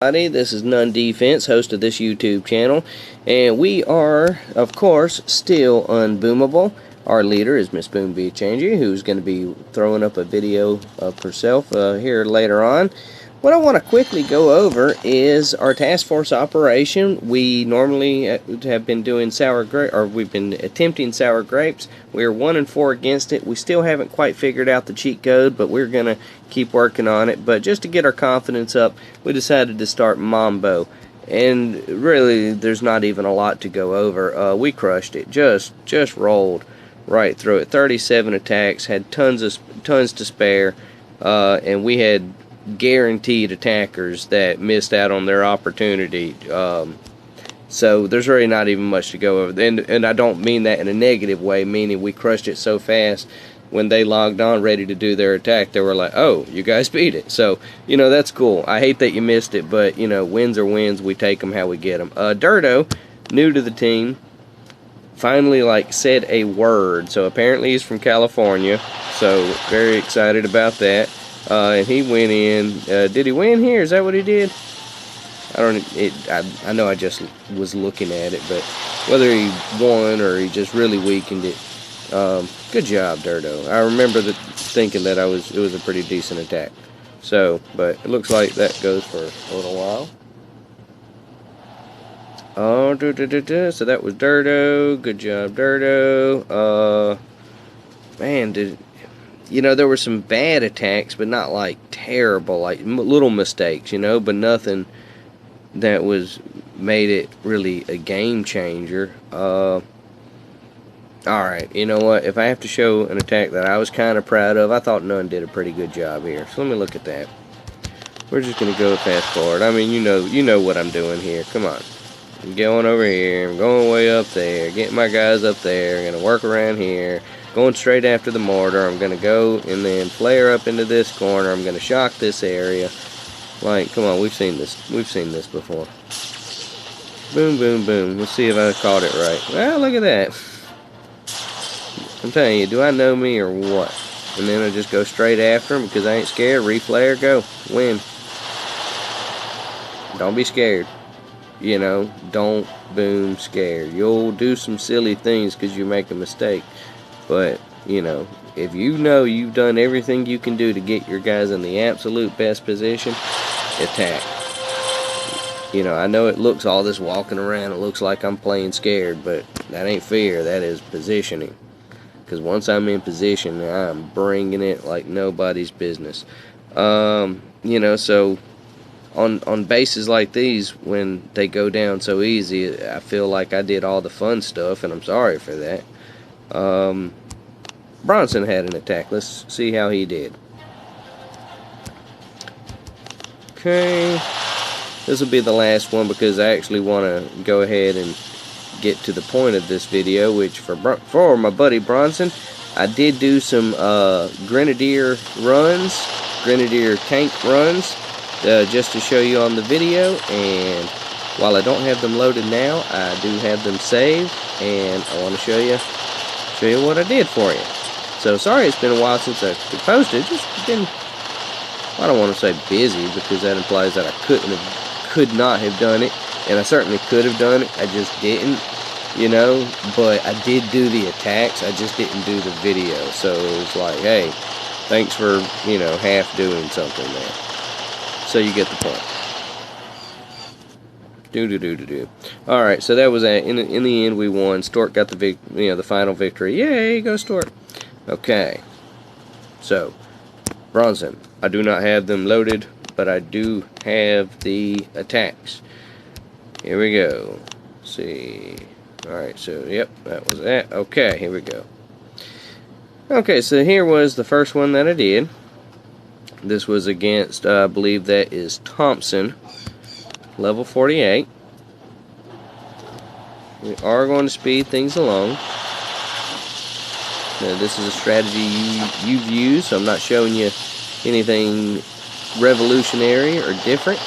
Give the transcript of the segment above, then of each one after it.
This is None Defense, host of this YouTube channel, and we are, of course, still unboomable. Our leader is Miss Boom Bee Changey, who's going to be throwing up a video of herself here later on. What I want to quickly go over is our task force operation. We normally have been doing sour grape, or we've been attempting sour grapes. We're 1-4 against it. We still haven't quite figured out the cheat code, but we're going to keep working on it. But just to get our confidence up, we decided to start Mambo. And really, there's not even a lot to go over. We crushed it. Just rolled right through it. 37 attacks, had tons to spare, and we had guaranteed attackers that missed out on their opportunity. So there's really not even much to go over. And I don't mean that in a negative way, meaning we crushed it so fast when they logged on ready to do their attack, they were like, oh, you guys beat it. So, that's cool. I hate that you missed it, but, wins are wins. We take them how we get them. Dirto, new to the team, finally, said a word. So apparently he's from California, so very excited about that. And he went in. Did he win here? Is that what he did? I know I just was looking at it, but whether he won or he just really weakened it, good job, Dirto. I remember thinking that it was a pretty decent attack. So, but it looks like that goes for a little while. Oh, so that was Dirto. Good job, Dirto. Man, there were some bad attacks, but not terrible, little mistakes, but nothing that made it really a game changer. Alright, you know what? If I have to show an attack that I was kind of proud of, I thought None did a pretty good job here. So let me look at that. We're just going to go fast forward. I mean, you know what I'm doing here. Come on. I'm going over here. I'm going way up there. Getting my guys up there. I'm going to work around here. Going straight after the mortar. I'm going to go and then flare up into this corner. I'm going to shock this area. Come on, we've seen this. We've seen this before. Boom, boom, boom. Let's see if I caught it right. Well, look at that. I'm telling you, do I know me or what? And then I just go straight after him because I ain't scared. Reflare, go. Win. Don't be scared. Don't boom scared. You'll do some silly things because you make a mistake. But, if you've done everything you can do to get your guys in the absolute best position, attack. I know it looks all this walking around, it looks like I'm playing scared, but that ain't fear, that is positioning. Because once I'm in position, I'm bringing it like nobody's business. So on bases like these, when they go down so easy, I feel like I did all the fun stuff, and I'm sorry for that. Bronson had an attack. Let's see how he did. Okay. This will be the last one because I actually want to go ahead and get to the point of this video, which for my buddy Bronson, I did do some Grenadier tank runs, just to show you on the video, and while I don't have them loaded now, I do have them saved, and I want to show you what I did for you. So sorry it's been a while since I posted. Just been, I don't want to say busy because that implies that I could not have done it, and I certainly could have done it. I just didn't, but I did do the attacks. I just didn't do the video. So it's like, hey, thanks for half doing something there. So you get the point. All right, so that was in the end we won. Stork got the final victory. Yay, go Stork. Okay. So Bronson, I do not have them loaded, but I do have the attacks. Here we go. Let's see. All right, so yep, that was that. Okay, here we go. Okay, so here was the first one that I did. This was against, I believe that is Thompson, level 48. We are going to speed things along. Now, this is a strategy you've used, so I'm not showing you anything revolutionary or different.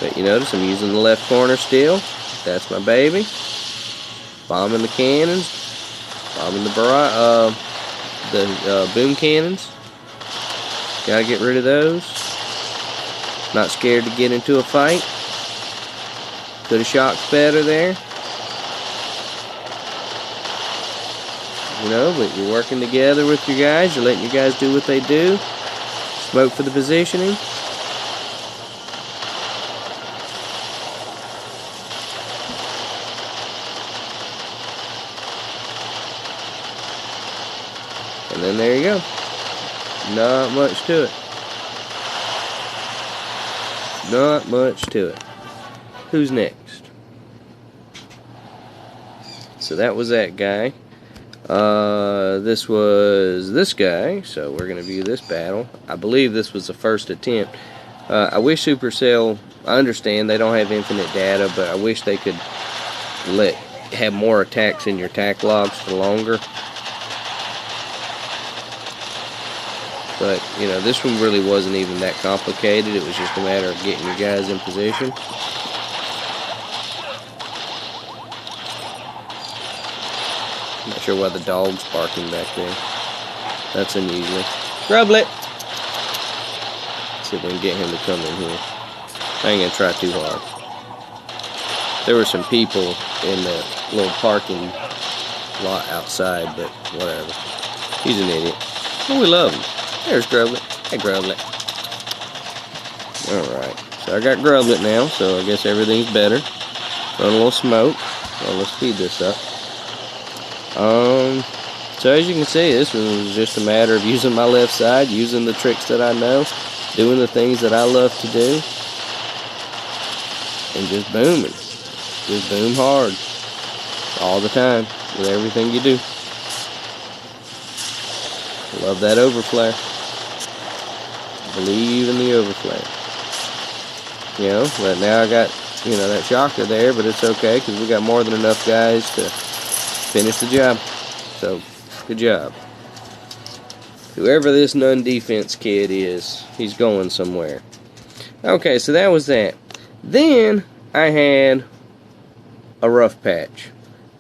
But you notice I'm using the left corner still. That's my baby. Bombing the cannons. Bombing the boom cannons. Gotta get rid of those. Not scared to get into a fight. Could have shot better there. You know, but you're working together with your guys. You're letting your guys do what they do. Smoke for the positioning. And then there you go. Not much to it. Not much to it. Who's next? So that was that guy. This was this guy, so we're going to view this battle. I believe this was the first attempt. I wish Supercell, I understand they don't have infinite data, but I wish they could have more attacks in your attack logs for longer. But, you know, this one really wasn't even that complicated. It was just a matter of getting your guys in position. Not sure why the dog's barking back there. That's unusual. Grublet! See if we can get him to come in here. I ain't gonna try too hard. There were some people in the little parking lot outside, but whatever. He's an idiot. But we love him. There's Grublet. Hey, Grublet. Alright. So I got Grublet now, so I guess everything's better. Run a little smoke. Well, let's speed this up. So as you can see, this was just a matter of using my left side, using the tricks that I know, doing the things that I love to do, and just booming. Just boom hard. All the time, with everything you do. Love that overflare. Believe in the overflare. You know, but now I got, you know, that shocker there, but it's okay, because we got more than enough guys to finish the job. So, good job. Whoever this non-defense kid is, he's going somewhere. Okay, so that was that. Then, I had a rough patch.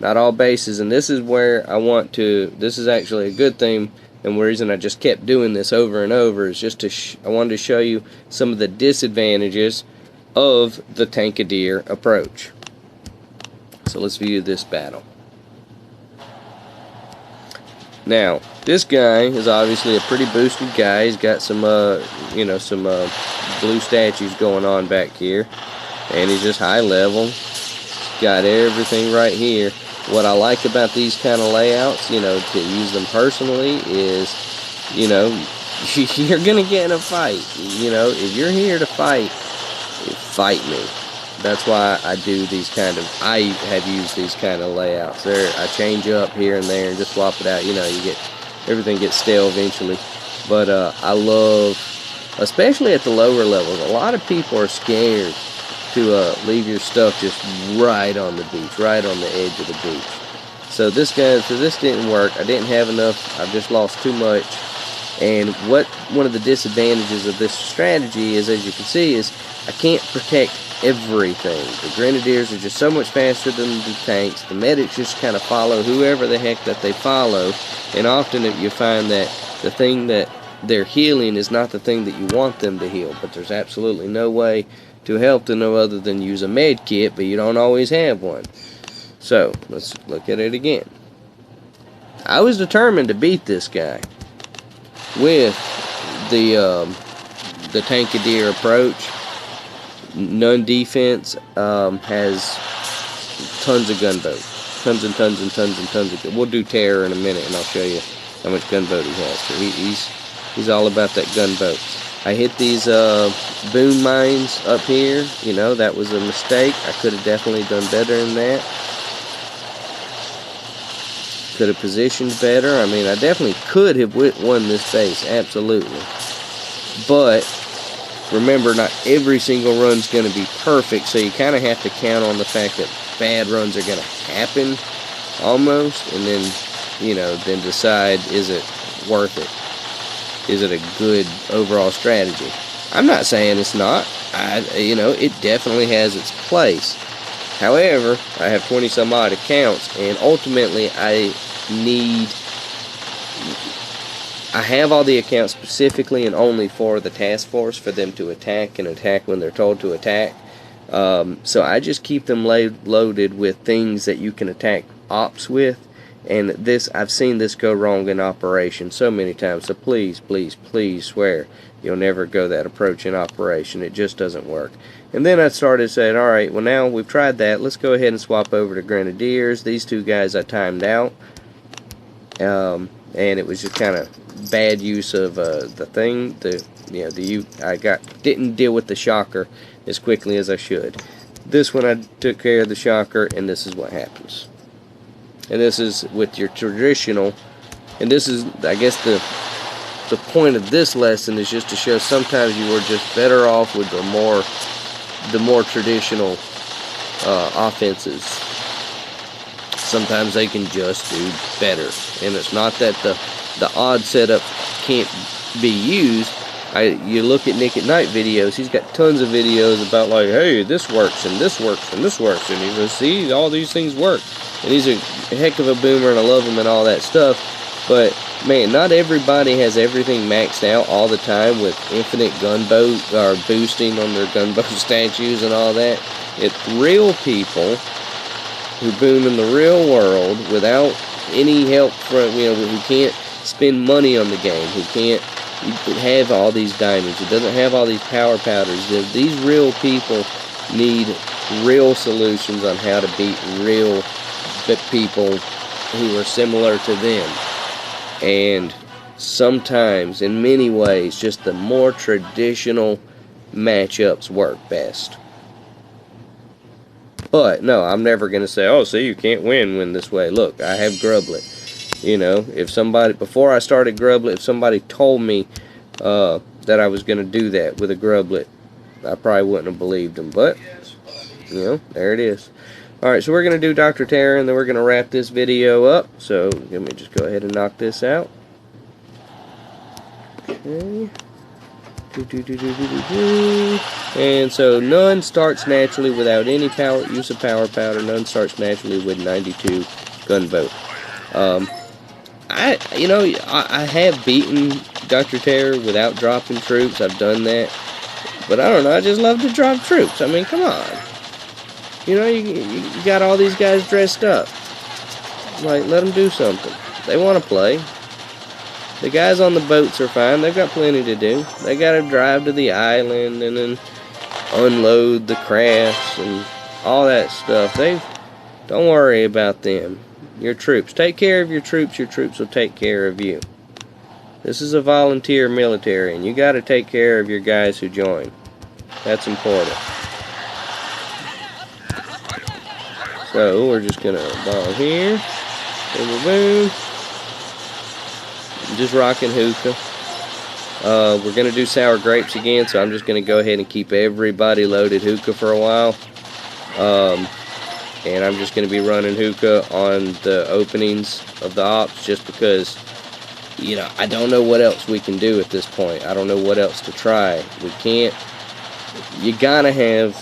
Not all bases, and this is where I want to, this is actually a good thing, and the reason I just kept doing this over and over is just to, I wanted to show you some of the disadvantages of the Tankadeer approach. So let's view this battle. Now, this guy is obviously a pretty boosted guy. He's got some, you know, some blue statues going on back here, and he's just high level. He's got everything right here. What I like about these kind of layouts, you know, to use them personally is, you know, you're gonna get in a fight. You know, if you're here to fight, fight me. That's why I do these kind of, I have used these kind of layouts. There, I change up here and there and just swap it out. You know, you get, everything gets stale eventually. But I love, especially at the lower levels, a lot of people are scared to leave your stuff just right on the beach, right on the edge of the beach. So this didn't work. I didn't have enough. I've just lost too much. And one of the disadvantages of this strategy is, as you can see, is I can't protect everything. The grenadiers are just so much faster than the tanks. The medics just kind of follow whoever the heck that they follow, and often you find that the thing that they're healing is not the thing that you want them to heal. But there's absolutely no way to help them other than use a med kit, but you don't always have one. So let's look at it again. I was determined to beat this guy with the Tankadeer approach. Non-defense has tons of gunboat, tons and tons and tons and tons of. We'll do terror in a minute, and I'll show you how much gunboat he has. So he's all about that gunboat. I hit these boom mines up here. You know, that was a mistake. I could have definitely done better than that. Could have positioned better. I mean, I definitely could have won this base, absolutely. But remember, not every single run's going to be perfect, so you kind of have to count on the fact that bad runs are going to happen, almost, and then, you know, then decide, is it worth it? Is it a good overall strategy? I'm not saying it's not. You know, it definitely has its place. However, I have 20 some odd accounts, and ultimately I I have all the accounts specifically and only for the task force, for them to attack and attack when they're told to attack. So I just keep them loaded with things that you can attack ops with. And this, I've seen this go wrong in operation so many times. So please, please, please swear you'll never go that approach in operation. It just doesn't work. And then I started saying, all right, well now we've tried that. Let's go ahead and swap over to Grenadiers. These two guys I timed out. And it was just kind of bad use of the thing. I didn't deal with the shocker as quickly as I should. This one I took care of the shocker, and this is what happens. And this is with your traditional, and this is, I guess, the point of this lesson is just to show sometimes you are just better off with the more traditional offenses. Sometimes they can just do better, and it's not that the odd setup can't be used. You look at Nick at Night videos, he's got tons of videos about like, hey, this works, and this works, and this works, and you can see all these things work. And he's a heck of a boomer, and I love him and all that stuff. But, man, not everybody has everything maxed out all the time with infinite gunboat, or boosting on their gunboat statues and all that. It's real people who boom in the real world without any help from, who can't spend money on the game, who can't have all these diamonds, who doesn't have all these power powders. These real people need real solutions on how to beat real people who are similar to them. And sometimes, in many ways, just the more traditional matchups work best. But no, I'm never going to say, oh, see, you can't win this way. Look, I have Grublet. If somebody, before I started Grublet, if somebody told me that I was going to do that with a Grublet, I probably wouldn't have believed them. But, there it is. Alright, so we're going to do Dr. Terror, and then we're going to wrap this video up. So, let me just go ahead and knock this out. Okay. And so, none starts naturally without any use of power powder. None starts naturally with 92 gunboat. I have beaten Dr. Terror without dropping troops. I've done that. But I don't know, I just love to drop troops. I mean, come on. You got all these guys dressed up. Like, let them do something. They want to play. The guys on the boats are fine. They've got plenty to do. They got to drive to the island and then unload the crafts and all that stuff. Don't worry about them. Your troops. Take care of your troops. Your troops will take care of you. This is a volunteer military, and you got to take care of your guys who join. That's important. So we're just gonna bomb here. Boom, boom, boom. Just rocking hookah. We're gonna do sour grapes again, so I'm just gonna go ahead and keep everybody loaded hookah for a while. And I'm just gonna be running hookah on the openings of the ops, just because I don't know what else we can do at this point. I don't know what else to try. We can't. You gotta have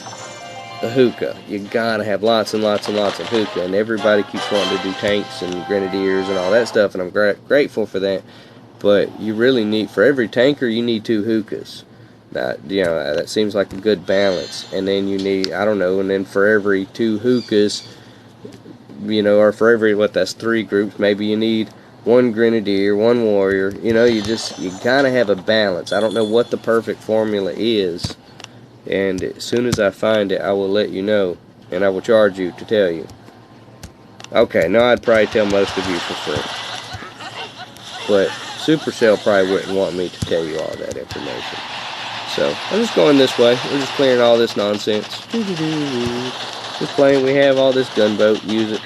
a hookah. You gotta have lots and lots and lots of hookah, and everybody keeps wanting to do tanks and grenadiers and all that stuff, and I'm grateful for that. But you really need, for every tanker, you need 2 hookahs. That seems like a good balance. And then you need, I don't know, and then for every 2 hookahs, or for every, that's 3 groups, maybe you need 1 grenadier, 1 warrior. You gotta have a balance. I don't know what the perfect formula is. And as soon as I find it, I will let you know, and I will charge you to tell you. Okay, now I'd probably tell most of you for free. But Supercell probably wouldn't want me to tell you all that information. So, I'm just going this way. We're just clearing all this nonsense. Just playing. We have all this gunboat. Use it.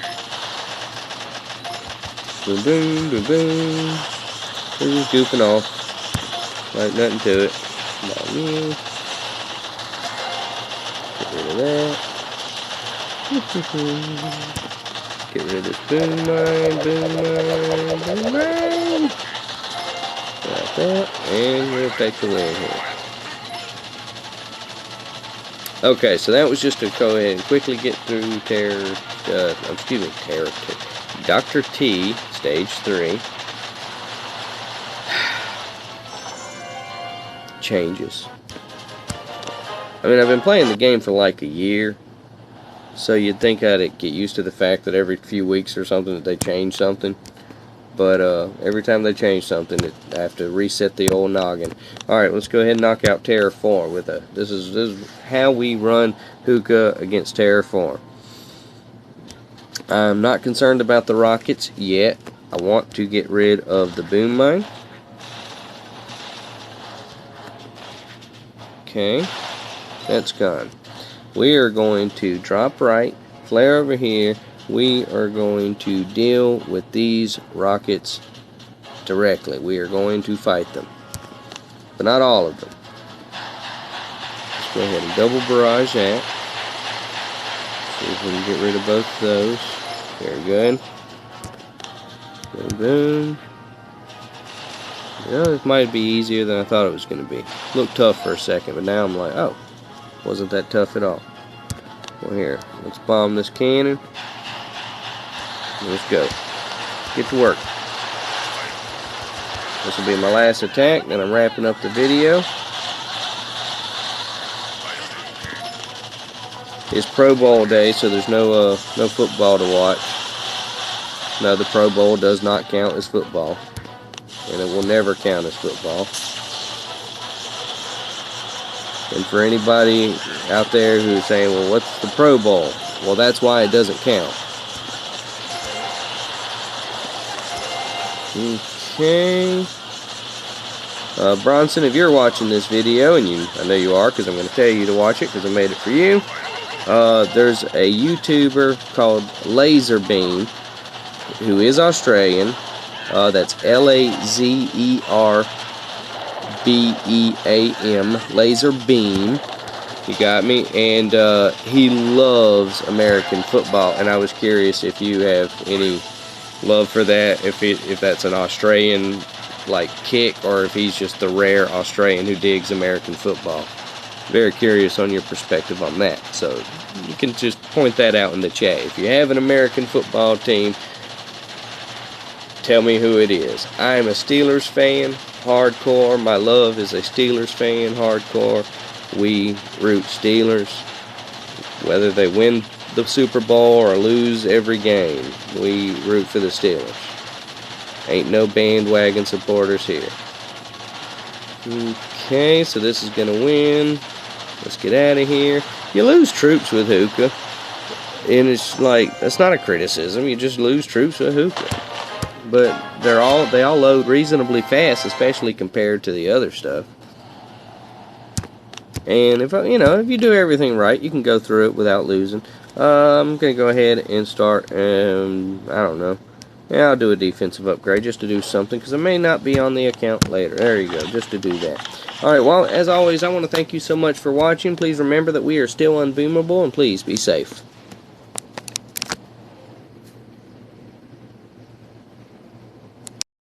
Boom, boom, boom, boom. We're just goofing off. Like nothing to it. Come on, yeah. Get rid of that. Get rid of this boom mine, boom mine. Like that. And we'll take the win here. Okay, so that was just to go ahead and quickly get through Dr. T, Stage 3. changes. I mean, I've been playing the game for like a year, so you'd think I'd get used to the fact that every few weeks or something that they change something. But every time they change something, I have to reset the old noggin. Alright, let's go ahead and knock out Terraform with a. This is how we run Hookah against Terraform. I'm not concerned about the rockets yet. I want to get rid of the boom mine. Okay, that's gone. We are going to drop right, flare over here. We are going to deal with these rockets directly. We are going to fight them, but not all of them. Let's go ahead and double barrage that. See if we can get rid of both of those. Very good. Boom, boom. You know, this might be easier than I thought it was going to be. Looked tough for a second, but now I'm like, oh, wasn't that tough at all. Well, here, let's bomb this cannon. Let's go. Get to work. This will be my last attack, then I'm wrapping up the video. It's Pro Bowl day, so there's no football to watch. No, the Pro Bowl does not count as football, and it will never count as football. And for anybody out there who's saying, well, what's the Pro Bowl? Well, that's why it doesn't count. Okay. Bronson, if you're watching this video, and I know you are because I'm going to tell you to watch it because I made it for you, there's a YouTuber called Laserbeam who is Australian. That's Lazerbeam, Laserbeam. You got me? And he loves American football, and I was curious if you have any love for that, if that's an Australian like kick, or if he's just the rare Australian who digs American football. Very curious on your perspective on that, so you can just point that out in the chat. If you have an American football team, tell me who it is. I am a Steelers fan, hardcore. My love is a Steelers fan, hardcore. We root Steelers, whether they win the Super Bowl or lose every game. We root for the Steelers. Ain't no bandwagon supporters here. Okay, so this is gonna win. Let's get out of here. You lose troops with Hookah, and it's like, that's not a criticism. You just lose troops with Hookah. But they all load reasonably fast, especially compared to the other stuff. And if you do everything right, you can go through it without losing. I'm gonna go ahead and start. I don't know. Yeah, I'll do a defensive upgrade just to do something, because I may not be on the account later. There you go, just to do that. Alright, well, as always, I want to thank you so much for watching. Please remember that we are still unboomable, and please be safe.